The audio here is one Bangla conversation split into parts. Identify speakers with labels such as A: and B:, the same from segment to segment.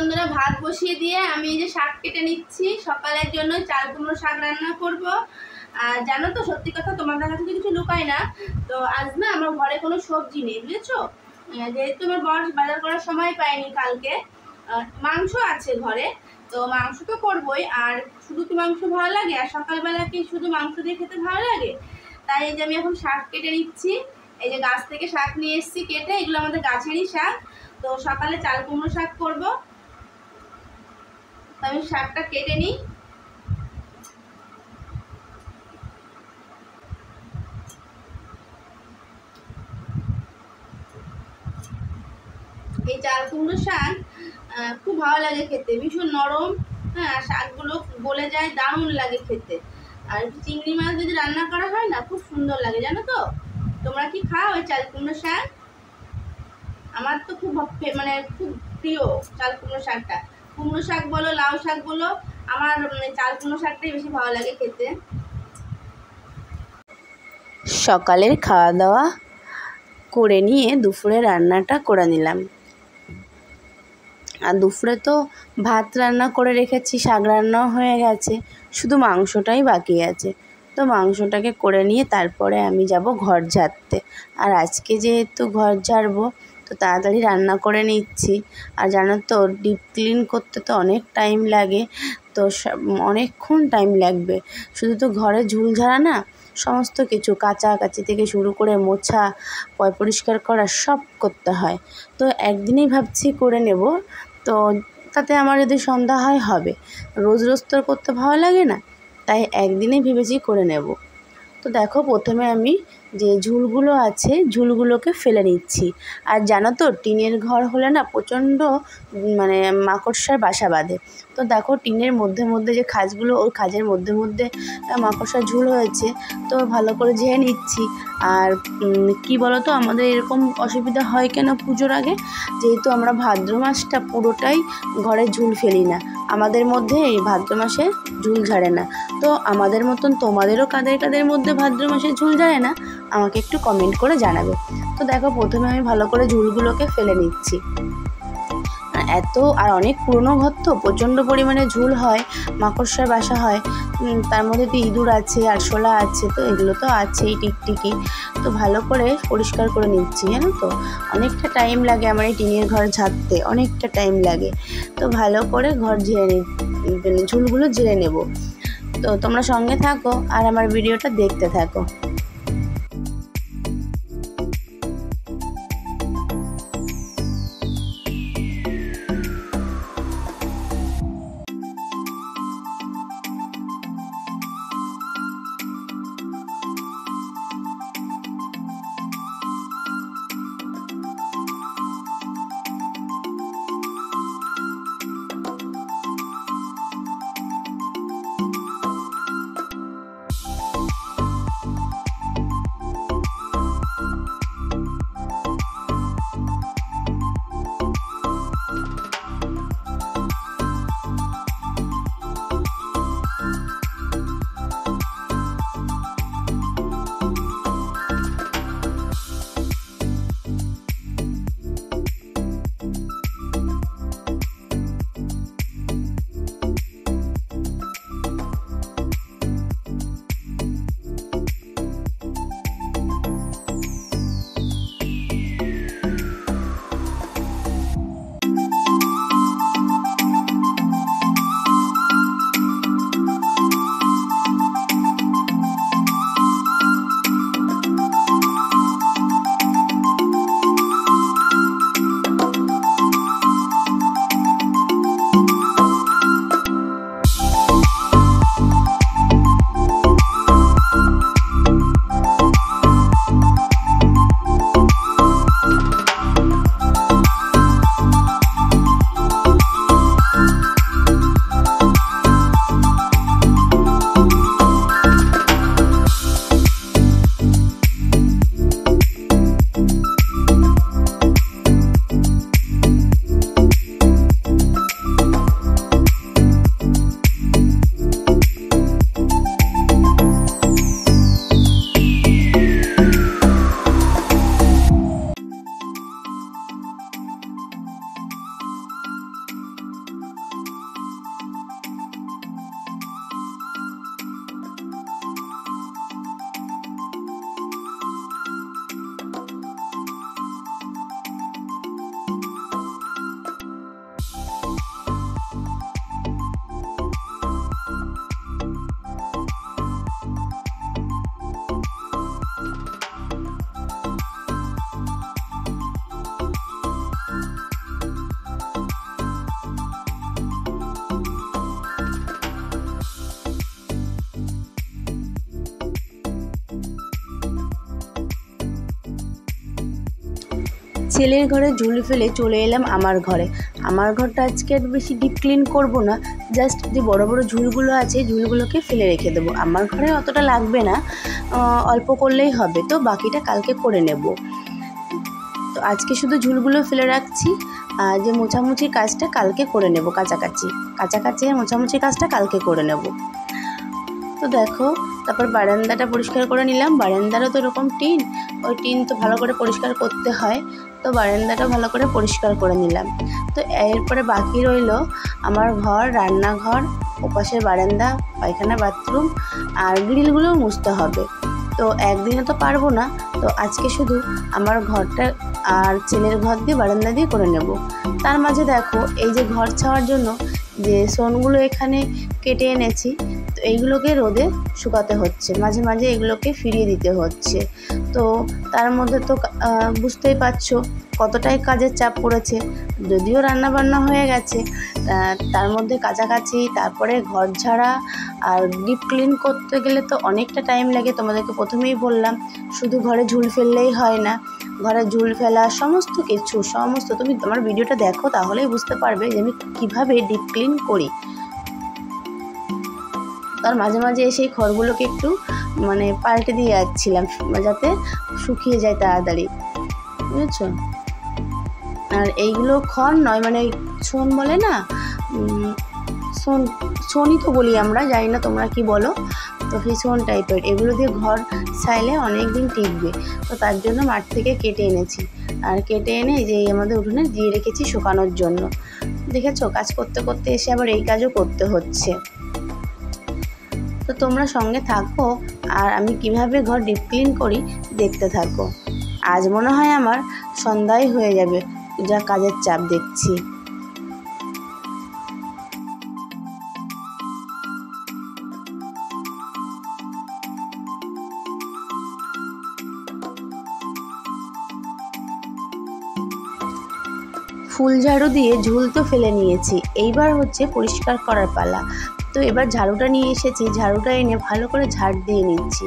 A: বন্ধুরা, ভাত বসিয়ে দিয়ে আমি এই যে শাক কেটে নিচ্ছি। সকালের জন্য চাল কুমড়ো শাক রান্না করব। আর জানো তো, সত্যি কথা তোমাদের কাছে কিছু লুকাই না, তো আজ না আমার ঘরে কোনো সবজি নেই, বুঝেছো। যেহেতু আমার বর বাজার করার সময় পাইনি কালকে, মাংস আছে ঘরে, তো মাংস তো করবোই। আর শুধু কি মাংস ভালো লাগে? আর সকালবেলা কি শুধু মাংস দিয়ে খেতে ভালো লাগে? তাই এই যে আমি এখন শাক কেটে নিচ্ছি। এই যে গাছ থেকে শাক নিয়ে এসেছি কেটে, এগুলো আমাদের গাছেরই শাক। তো সকালে চাল কুমড়ো শাক করবো, তো আমি শাকটা কেটে নিই। এই চাল কুমড়ো শাক খুব ভালো লাগে খেতে, ভীষণ নরম। হ্যাঁ, আর শাকগুলো গলে যায়, দারুণ লাগে খেতে। আর চিংড়ি মাছ যদি রান্না করা হয় না, খুব সুন্দর লাগে, জানো তো। তোমরা কি খাও ওই চাল কুমড়ো শাক? আমার তো খুব খুব প্রিয় চাল কুমড়ো শাকটা। কুমড়ো শাক বলো, লাউ শাক বলো, আমার চাল কুমড়ো শাকটাই বেশি ভালো লাগে খেতে।
B: সকালের খাওয়া দাওয়া করে নিয়ে দুপুরে রান্নাটা করে নিলাম। আর দুপুরে তো ভাত রান্না করে রেখেছি, শাক রান্নাও হয়ে গেছে, শুধু মাংসটাই বাকি আছে। তো মাংসটাকে করে নিয়ে তারপরে আমি যাব ঘর ঝাড়তে। আর আজকে যেহেতু ঘর ঝাড়বো, তো তাড়াতাড়ি রান্না করে নিচ্ছি। আর জানো তো, ডিপ ক্লিন করতে তো অনেক টাইম লাগে, তো অনেকক্ষণ টাইম লাগবে। শুধু তো ঘরে ঝুল ঝাড়া না, সমস্ত কিছু কাচাকাচি থেকে শুরু করে মোছা, পরিষ্কার করা সব করতে হয়। তো একদিনেই ভাবছি করে নেব, তো তাতে আমার যদি সন্ধ্যা হয় হবে। রোজ রোজ তো করতে ভালো লাগে না, তাই একদিনেই ভেবেছি করে নেব। তো দেখো, প্রথমে আমি যে ঝুলগুলো আছে ঝুলগুলোকে ফেলে নিচ্ছি। আর জানো তো, টিনের ঘর হলে না প্রচণ্ড মাকড়সার বাসা বাঁধে। তো দেখো, টিনের মধ্যে মধ্যে যে খাঁজগুলো, ওই খাঁজের মধ্যে মধ্যে মাকড়সার ঝুল হয়েছে, তো ভালো করে ঝেড়ে নিচ্ছি। আর কি বলো তো, আমাদের এরকম অসুবিধা হয় কেন পুজোর আগে? যেহেতু আমরা ভাদ্র মাসটা পুরোটাই ঘরে ঝুল ফেলি না, আমাদের মধ্যে এই ভাদ্র মাসে ঝুল ঝাড়ে না। তো আমাদের মতন তোমাদেরও কাদের মধ্যে ভাদ্র মাসে ঝুল ঝাড়ে না, আমাকে একটু কমেন্ট করে জানাবে। তো দেখো, প্রথমে আমি ভালো করে ঝুলগুলোকে ফেলে নিচ্ছি। আর অনেক পুরনো ঘর তো, প্রচণ্ড পরিমাণে ঝুল হয়, মাকড়সার বাসা হয়। তার মধ্যে তো ইঁদুর আছে, আরশোলা আছে, তো এগুলো তো আছেই, টিকটিকি। তো ভালো করে পরিষ্কার করে নিচ্ছি। জানো তো, অনেকটা টাইম লাগে আমার এই টিনের ঘর ঝাড়তে, অনেকটা টাইম লাগে। তো ভালো করে ঘর ঝেড়ে ঝুলগুলো ঝেড়ে নেব। তো তোমরা সঙ্গে থাকো আর আমার ভিডিওটা দেখতে থাকো। ছেলের ঘরে ঝুল ফেলে চলে এলাম আমার ঘরে। আমার ঘরটা আজকে আর বেশি ডিপ ক্লিন করব না, জাস্ট যে বড় বড় ঝুলগুলো আছে ঝুলগুলোকে ফেলে রেখে দেবো। আমার ঘরে অতটা লাগবে না, অল্প করলেই হবে, তো বাকিটা কালকে করে নেব। তো আজকে শুধু ঝুলগুলো ফেলে রাখছি, আর যে মোছামুছির কাজটা কালকে করে নেব। কাছাকাছি মোছামুছির কাজটা কালকে করে নেব। তো দেখো, তারপর বারান্দাটা পরিষ্কার করে নিলাম। বারান্দারও তো এরকম টিন, ওই টিন তো ভালো করে পরিষ্কার করতে হয়, তো বারান্দাটা ভালো করে পরিষ্কার করে নিলাম। তো এরপরে বাকি রইল আমার ঘর, রান্নাঘর, ওপাশের বারান্দা, পায়খানা, বাথরুম আর গ্রিলগুলোও মুছতে হবে। তো একদিনে তো পারবো না, তো আজকে শুধু আমার ঘরটা আর ছেলের ঘর দিয়ে বারান্দা দিয়ে করে নেব। তার মাঝে দেখো, এই যে ঘর ছাওয়ার জন্য যে শনগুলো এখানে কেটে এনেছি, তো এইগুলোকে রোদে শুকাতে হচ্ছে, মাঝে মাঝে এগুলোকে ফিরিয়ে দিতে হচ্ছে। তো তার মধ্যে তো বুঝতেই পারছো কতটাই কাজের চাপ পড়েছে। যদিও রান্না বান্না হয়ে গেছে, তার মধ্যে কাছাকাছি, তারপরে ঘর ঝাড়া আর ডিপ ক্লিন করতে গেলে তো অনেকটা টাইম লাগে। তোমাদেরকে প্রথমেই বললাম, শুধু ঘরে ঝুল ফেললেই হয় না, ঘরে ঝুল ফেলা সমস্ত তুমি আমার ভিডিওটা দেখো, তাহলেই বুঝতে পারবে যে আমি কীভাবে ডিপ ক্লিন করি। তার মাঝে মাঝে এসে এই খড়গুলোকে একটু পাল্টে দিয়ে যাচ্ছিলাম, যাতে শুকিয়ে যায় তাড়াতাড়ি, বুঝেছ। আর এইগুলো খড় নয়, ছন বলে না, ছনই তো বলি আমরা, জানি না তোমরা কি বলো। তো সেই ছন টাইপের, এগুলো দিয়ে ঘর ছাইলে অনেক দিন টিকবে। তো তার জন্য মাঠ থেকে কেটে এনেছি, আর কেটে এনে যে আমাদের উঠোনে দিয়ে রেখেছি শুকানোর জন্য। দেখেছো, কাজ করতে করতে এসে আবার এই কাজও করতে হচ্ছে। তো তোমরা সঙ্গে থাকো, আর আমি কিভাবে ঘর ডিপ ক্লিন করি দেখতে থাকো। আজ মনে হয় আমার সন্ধ্যায় হয়ে যাবে, যা কাজের চাপ দেখছি। ফুল ঝাড়ু দিয়ে ঝুল তো ফেলে নিয়েছি, এইবার হচ্ছে পরিষ্কার করার পালা। তো এবার ঝাড়ুটা নিয়ে এসেছি, ঝাড়ুটা এনে ভালো করে ঝাড় দিয়ে নিচ্ছি,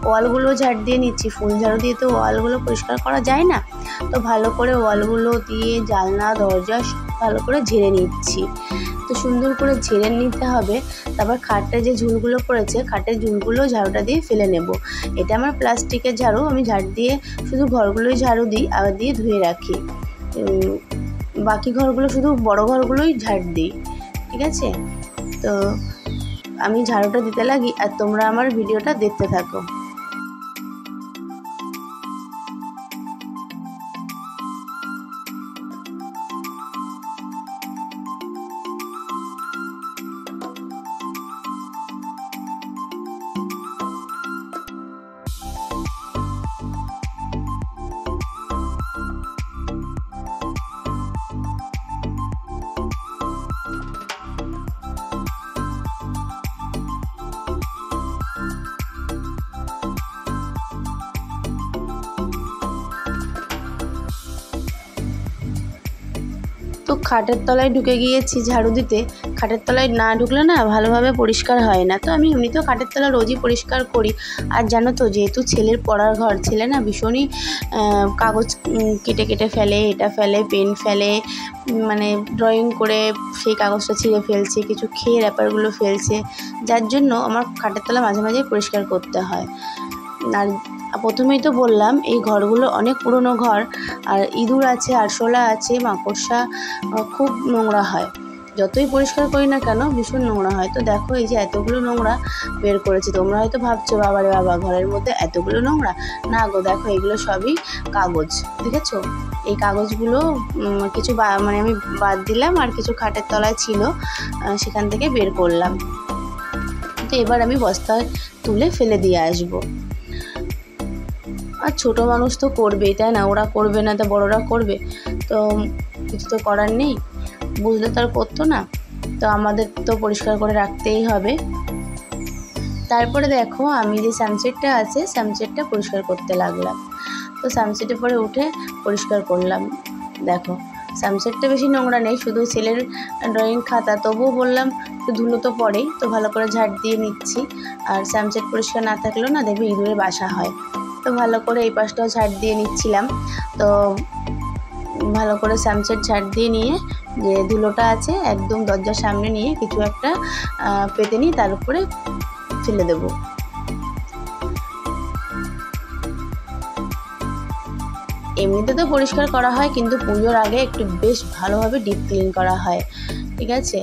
B: ওয়ালগুলো ঝাড় দিয়ে নিচ্ছি। ফুল ঝাড়ু দিয়ে তো ওয়ালগুলো পরিষ্কার করা যায় না, তো ভালো করে ওয়ালগুলো দিয়ে জানলা দরজা ভালো করে ঝেড়ে নিচ্ছি। তো সুন্দর করে ঝেড়ে নিতে হবে। তারপর খাটের যে ঝুলগুলো পড়েছে, খাটের ঝুলগুলো ঝাড়ুটা দিয়ে ফেলে নেব। এটা আমার প্লাস্টিকের ঝাড়ু, আমি ঝাড় দিয়ে শুধু ঘরগুলোই ঝাড়ু দিই, আবার দিয়ে ধুয়ে রাখি। বাকি ঘরগুলো শুধু বড় ঘরগুলোই ঝাড় দিই, ঠিক আছে। তো আমি ঝাড়ুটা দিতে লাগি, আর তোমরা আমার ভিডিওটা দেখতে থাকো। তো খাটের তলায় ঢুকে গিয়েছি ঝাড়ু দিতে। খাটের তলায় না ঢুকলে না ভালোভাবে পরিষ্কার হয় না। তো আমি এমনিতেও খাটের তলা রোজই পরিষ্কার করি। আর জানো তো, যেহেতু ছেলের পড়ার ঘর, ছেলে না ভীষণই কাগজ কেটে কেটে ফেলে, এটা ফেলে, পেন ফেলে, ড্রয়িং করে সেই কাগজটা ছিঁড়ে ফেলছে, কিছু খেয়ে র্যাপারগুলো ফেলছে, যার জন্য আমার খাটের তলা মাঝে মাঝে পরিষ্কার করতে হয়। আর প্রথমেই তো বললাম, এই ঘরগুলো অনেক পুরনো ঘর, আর ইঁদুর আছে, আরশোলা আছে, মাকড়সা, খুব নোংরা হয়। যতই পরিষ্কার করি না কেন ভীষণ নোংরা হয়। তো দেখো, এই যে এতগুলো নোংরা বের করেছি। তোমরা হয়তো ভাবছো, বাবারে বাবা, ঘরের মধ্যে এতগুলো নোংরা। না গো, দেখো এগুলো সবই কাগজ, দেখেছো। এই কাগজগুলো কিছু আমি বাদ দিলাম, আর কিছু খাটের তলায় ছিল, সেখান থেকে বের করলাম। তো এবার আমি বস্তায় তুলে ফেলে দিয়ে আসবো। আর ছোটো মানুষ তো করবেই, তাই না? ওরা করবে না তো বড়রা করবে? তো কিছু তো করার নেই, বুঝলে তো আর করতো না। তো আমাদের তো পরিষ্কার করে রাখতেই হবে। তারপরে দেখো, আমি যে সানসেটটা আছে, সানসেটটা পরিষ্কার করতে লাগলাম। তো সানসেটে পরে উঠে পরিষ্কার করলাম। দেখো, সানসেটটা বেশি নোংরা নেই, শুধু ছেলের ড্রয়িং খাতা, তবুও বললাম একটু ধুলো তো পড়েই, তো ভালো করে ঝাড় দিয়ে নিচ্ছি। আর সানসেট পরিষ্কার না থাকলেও না দেখবে ইঁদুরের বাসা হয়। তো ভালো করে এই পাশটাও ঝাড় দিয়ে নিচ্ছিলাম। তো ভালো করে সানসেট ঝাড় দিয়ে নিয়ে যে ধুলোটা আছে একদম দরজার সামনে নিয়ে কিছু একটা পেতে নিয়ে তার উপরে ফেলে দেবো। এমনিতে তো পরিষ্কার করা হয়, কিন্তু পুজোর আগে একটু বেশ ভালোভাবে ডিপ ক্লিন করা হয়, ঠিক আছে।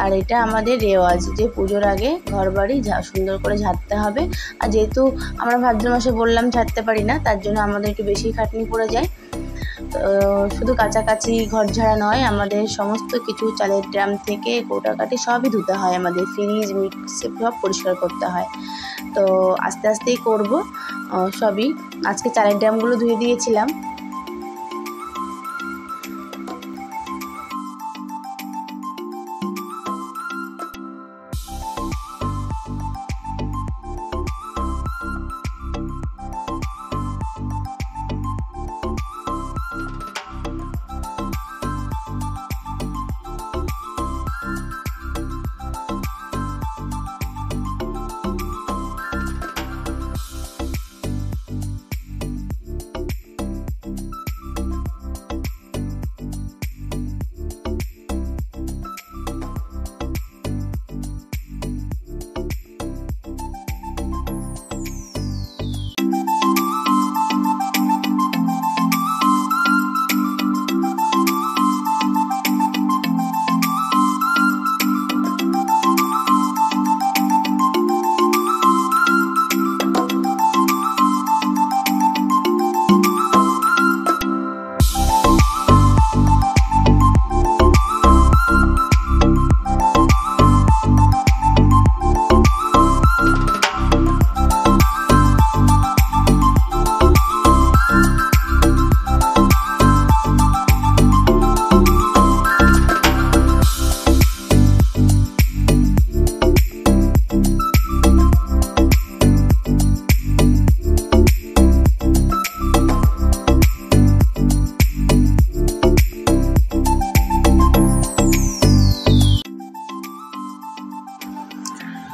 B: আর এটা আমাদের রেওয়াজ যে পুজোর আগে ঘর বাড়ি সুন্দর করে ঝাড়তে হবে। আর যেহেতু আমরা ভাদ্র মাসে বললাম ঝাড়তে পারি না, তার জন্য আমাদের একটু বেশি খাটনি পড়ে যায়। শুধু কাছাকাছি ঘর ঝাড়া নয়, আমাদের সমস্ত কিছু চালের ড্রাম থেকে কৌটাকাটি সবই ধুতে হয়, আমাদের ফ্রিজ মিক্সি সব পরিষ্কার করতে হয়। তো আস্তে আস্তেই করব সবই। আজকে চালের ড্রামগুলো ধুয়ে দিয়েছিলাম।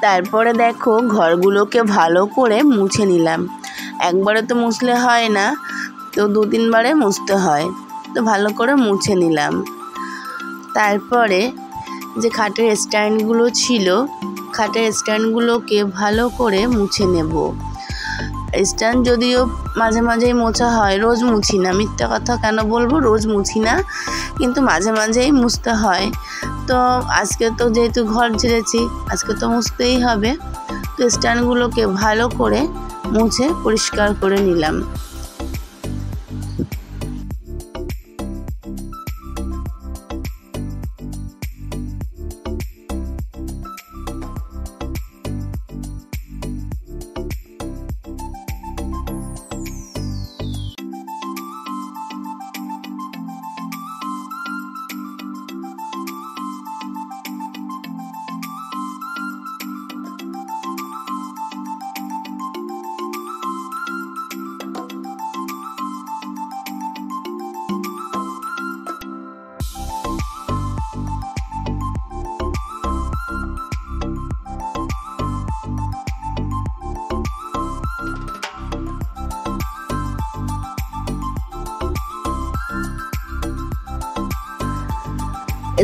B: তারপরে দেখো ঘরগুলোকে ভালো করে মুছে নিলাম। একবারে তো মুছলে হয় না, তো 2-3 বারে মুছতে হয়। তো ভালো করে মুছে নিলাম। তারপরে যে খাটের স্ট্যান্ডগুলো ছিল, খাটের স্ট্যান্ডগুলোকে ভালো করে মুছে নেব। স্ট্যান্ড যদিও মাঝে মাঝেই মোছা হয়, রোজ মুছি না, মিথ্যা কথা কেন বলবো, রোজ মুছি না, কিন্তু মাঝে মাঝেই মুছতে হয়। তো আজকে তো যেহেতু ঘর ঝেড়েছি, আজকে তো মুছতেই হবে। তো স্ট্যান্ডগুলোকে ভালো করে মুছে পরিষ্কার করে নিলাম।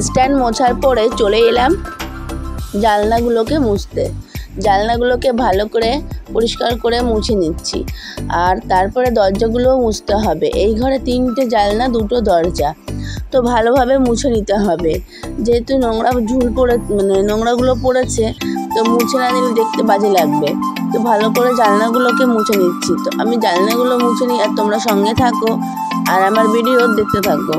B: স্ট্যান্ড মোছার পরে চলে এলাম জানলাগুলোকে মুছতে। জানলাগুলোকে ভালো করে পরিষ্কার করে মুছে নিচ্ছি। আর তারপরে দরজাগুলোও মুছতে হবে। এই ঘরে 3টে জানলা, 2টো দরজা, তো ভালোভাবে মুছে নিতে হবে। যেহেতু নোংরাগুলো পড়েছে, তো মুছে না নিলে দেখতে বাজে লাগবে। তো ভালো করে জানলাগুলোকে মুছে নিচ্ছি। তো আমি জানলাগুলো মুছে নিই, আর তোমরা সঙ্গে থাকো আর আমার ভিডিও দেখতে থাকো।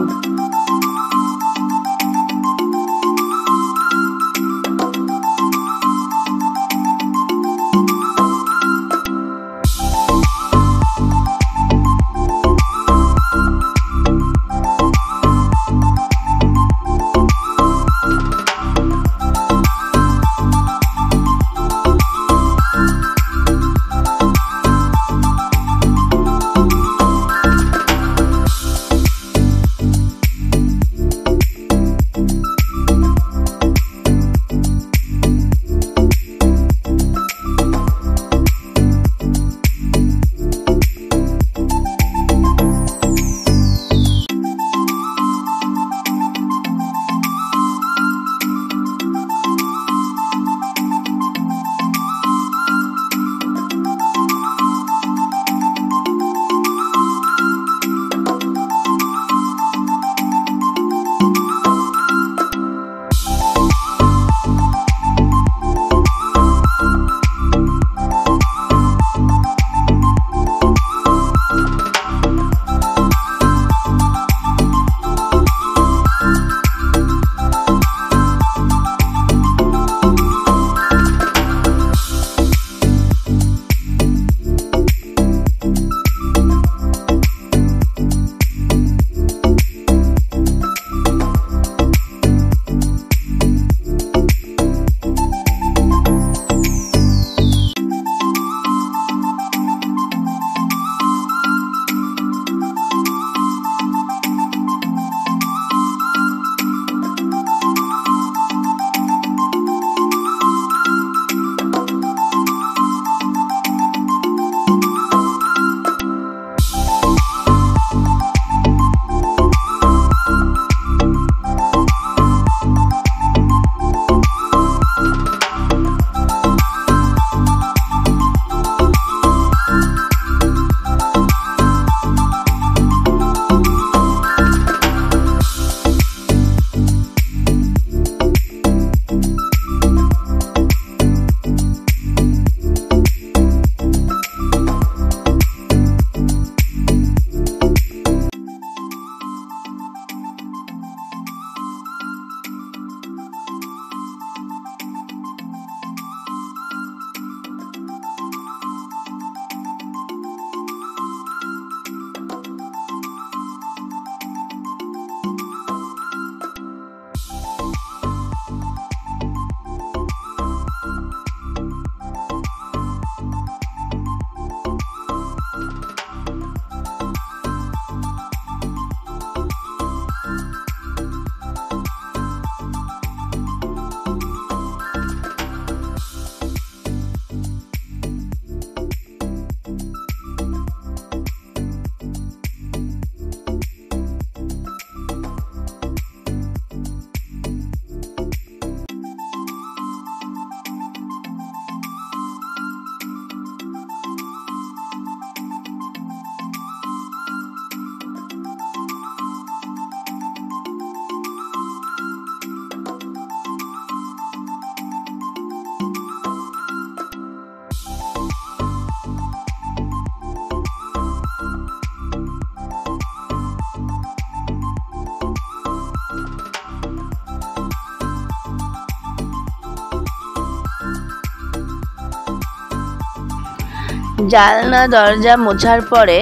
B: জানলা দরজা মোছার পরে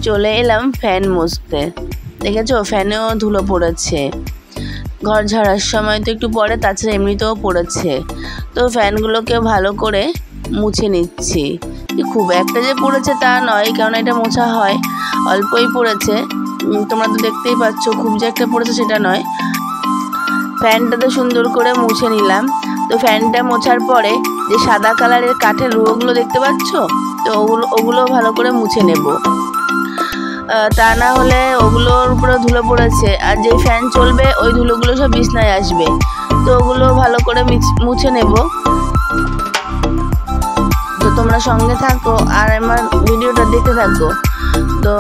B: চলে এলাম ফ্যান মুছতে। দেখেছো ফ্যানেও ধুলো পড়েছে, ঘর ঝাড়ার সময় তো একটু পরে, তাছাড়া এমনিতেও পড়েছে। তো ফ্যানগুলোকে ভালো করে মুছে নিচ্ছি। খুব একটা যে পড়েছে তা নয়, কারণ এটা মোছা হয়, অল্পই পড়েছে। তোমরা তো দেখতেই পাচ্ছ, খুব যে একটা পড়েছে সেটা নয়। ফ্যানটাতে সুন্দর করে মুছে নিলাম। তো ফ্যানটা মোছার পরে যে সাদা কালারের কাঠের রুয়োগুলো দেখতে পাচ্ছ, তো ওগুলো ভালো করে মুছে নেব, তা না হলে ওগুলোর উপরে ধুলো পড়েছে, আর যে ফ্যান চলবে ওই ধুলোগুলো সব বিছনায় আসবে। তো ওগুলো ভালো করে মুছে নেব। তো তোমরা সঙ্গে থাকো আর আমার ভিডিওটা দেখতে থাকো। তো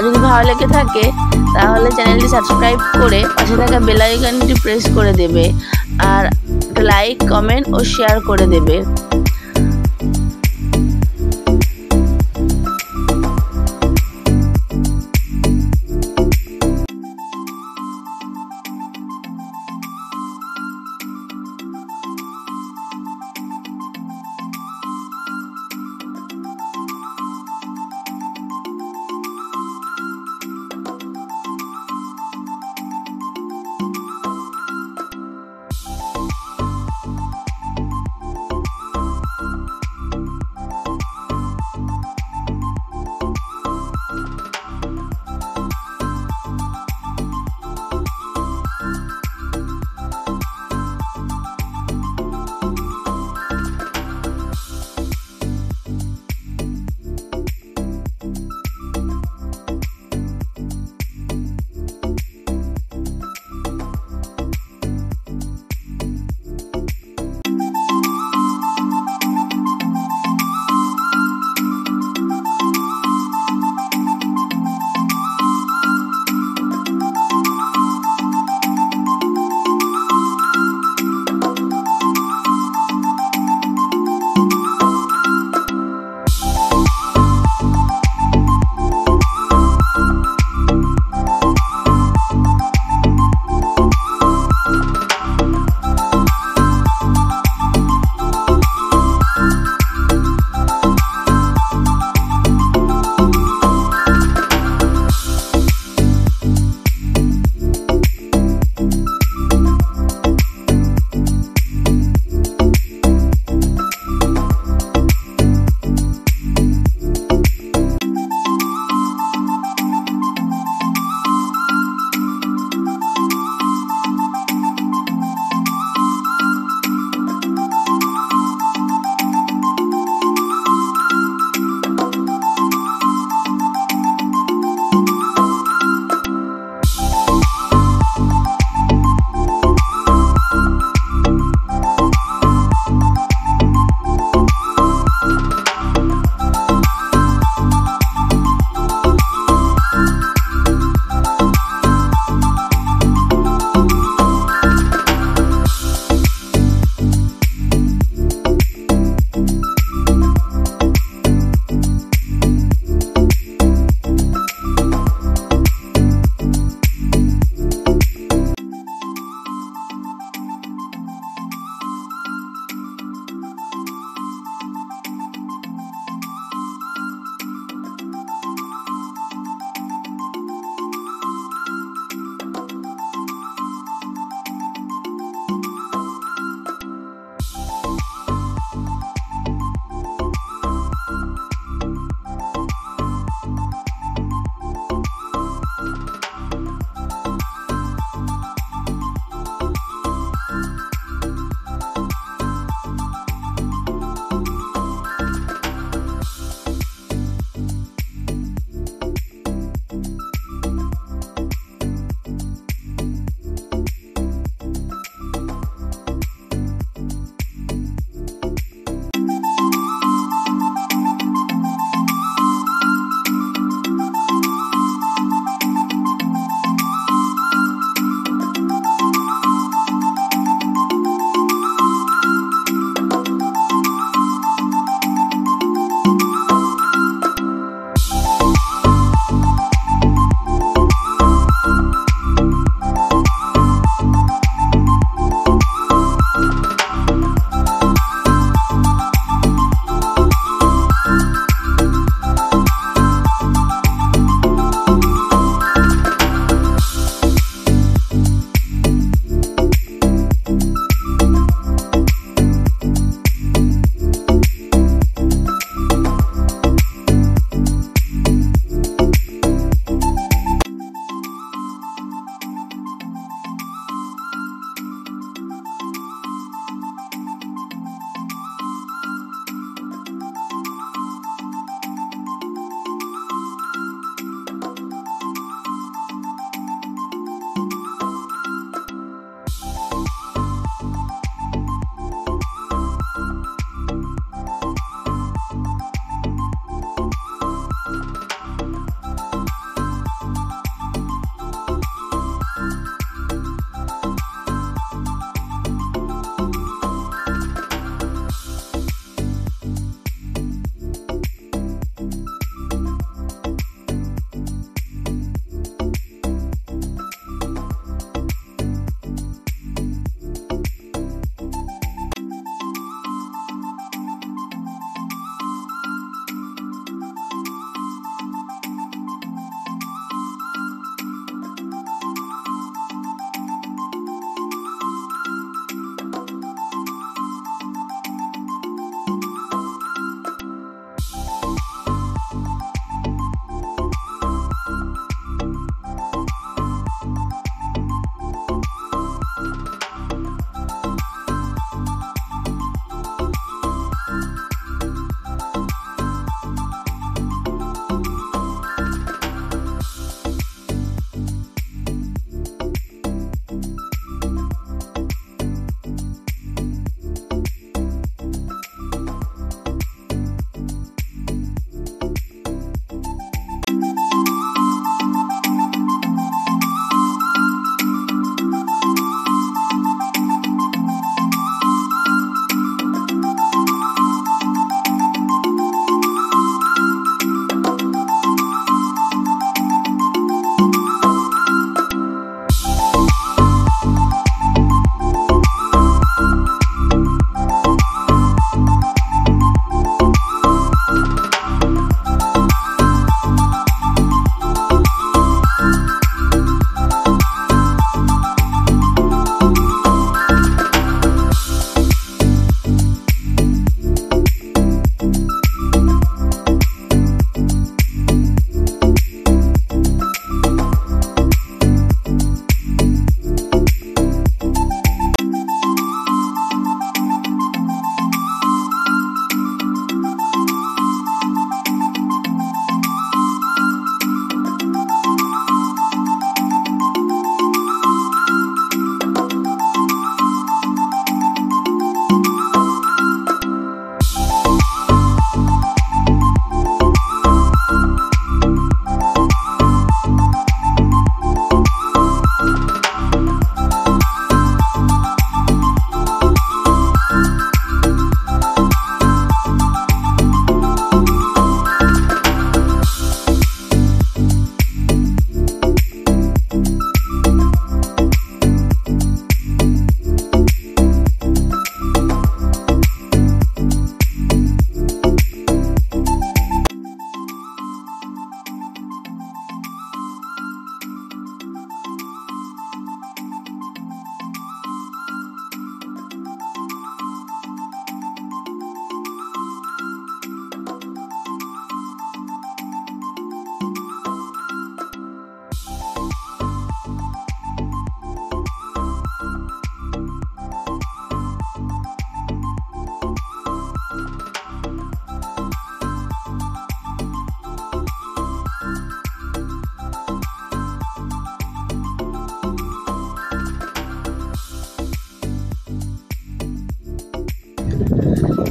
B: যদি ভালো লেগে থাকে তাহলে চ্যানেলটি সাবস্ক্রাইব করে পাশে থাকা বেল আইকনটি প্রেস করে দেবে, আর লাইক, কমেন্ট ও শেয়ার করে দেবে।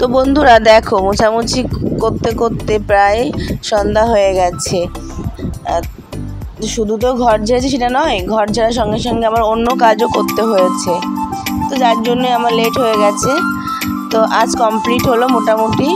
B: তো বন্ধুরা দেখো, মোছামুছি করতে করতে প্রায় সন্ধ্যা হয়ে গেছে। শুধু তো ঘর ঝেড়েছি সেটা নয়, ঘর ঝাড়ার সঙ্গে সঙ্গে আমার অন্য কাজও করতে হয়েছে, তো যার জন্য আমার লেট হয়ে গেছে। তো আজ কমপ্লিট হলো মোটামুটি।